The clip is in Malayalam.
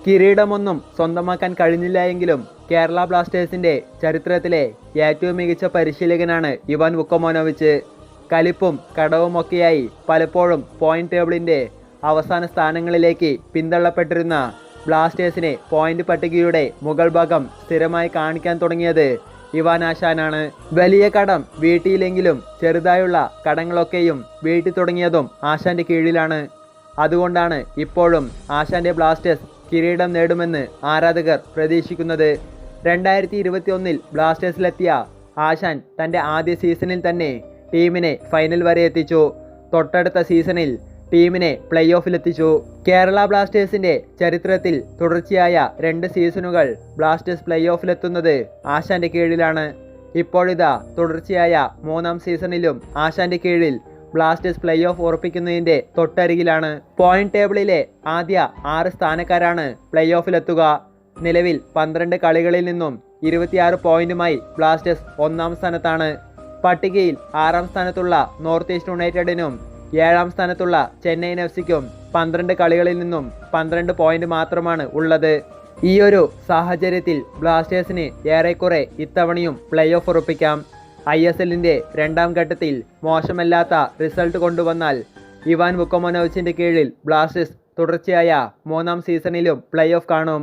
കിരീടമൊന്നും സ്വന്തമാക്കാൻ കഴിഞ്ഞില്ല എങ്കിലും കേരള ബ്ലാസ്റ്റേഴ്സിന്റെ ചരിത്രത്തിലെ ഏറ്റവും മികച്ച പരിശീലകനാണ് ഇവാൻ വുക്കോമനോവിച്ച്. കലിപ്പും കടവുമൊക്കെയായി പലപ്പോഴും പോയിന്റ് ടേബിളിന്റെ അവസാന സ്ഥാനങ്ങളിലേക്ക് പിന്തള്ളപ്പെട്ടിരുന്ന ബ്ലാസ്റ്റേഴ്സിനെ പോയിന്റ് പട്ടികയുടെ മുകൾ ഭാഗം സ്ഥിരമായി കാണിക്കാൻ തുടങ്ങിയത് ഇവാൻ ആശാനാണ്. വലിയ കടം വീട്ടിയില്ലെങ്കിലും ചെറുതായുള്ള കടങ്ങളൊക്കെയും വീട്ടി തുടങ്ങിയതും ആശാന്റെ കീഴിലാണ്. അതുകൊണ്ടാണ് ഇപ്പോഴും ആശാന്റെ ബ്ലാസ്റ്റേഴ്സ് കിരീടം നേടുമെന്ന് ആരാധകർ പ്രതീക്ഷിക്കുന്നത്. 2021 ബ്ലാസ്റ്റേഴ്സിലെത്തിയ ആശാൻ തൻ്റെ ആദ്യ സീസണിൽ തന്നെ ടീമിനെ ഫൈനൽ വരെ എത്തിച്ചു. തൊട്ടടുത്ത സീസണിൽ ടീമിനെ പ്ലേ ഓഫിലെത്തിച്ചു. കേരള ബ്ലാസ്റ്റേഴ്സിന്റെ ചരിത്രത്തിൽ തുടർച്ചയായ 2 സീസണുകൾ ബ്ലാസ്റ്റേഴ്സ് പ്ലേ ഓഫിലെത്തുന്നത് ആശാന്റെ കീഴിലാണ്. ഇപ്പോഴിതാ തുടർച്ചയായ 3ാം സീസണിലും ആശാന്റെ കീഴിൽ ബ്ലാസ്റ്റേഴ്സ് പ്ലേ ഓഫ് ഉറപ്പിക്കുന്നതിന്റെ തൊട്ടരികിലാണ്. പോയിന്റ് ടേബിളിലെ ആദ്യ 6 സ്ഥാനക്കാരാണ് പ്ലേ ഓഫിലെത്തുക. നിലവിൽ 12 കളികളിൽ നിന്നും 26 പോയിന്റുമായി ബ്ലാസ്റ്റേഴ്സ് 1ാം സ്ഥാനത്താണ്. പട്ടികയിൽ 6ാം സ്ഥാനത്തുള്ള നോർത്ത് ഈസ്റ്റ് യുണൈറ്റഡിനും 7ാം സ്ഥാനത്തുള്ള ചെന്നൈയിൻ എഫ്സിക്കും 12 കളികളിൽ നിന്നും 12 പോയിന്റ് മാത്രമാണ് ഉള്ളത്. ഈയൊരു സാഹചര്യത്തിൽ ബ്ലാസ്റ്റേഴ്സിന് ഏറെക്കുറെ ഇത്തവണയും പ്ലേ ഓഫ് ഉറപ്പിക്കാം. ISLന്റെ 2ാം ഘട്ടത്തിൽ മോശമല്ലാത്ത റിസൾട്ട് കൊണ്ടുവന്നാൽ ഇവാൻ വുക്കോമനോവിച്ചിന്റെ കീഴിൽ ബ്ലാസ്റ്റേഴ്സ് തുടർച്ചയായ 3ാം സീസണിലും പ്ലേ ഓഫ് കാണും.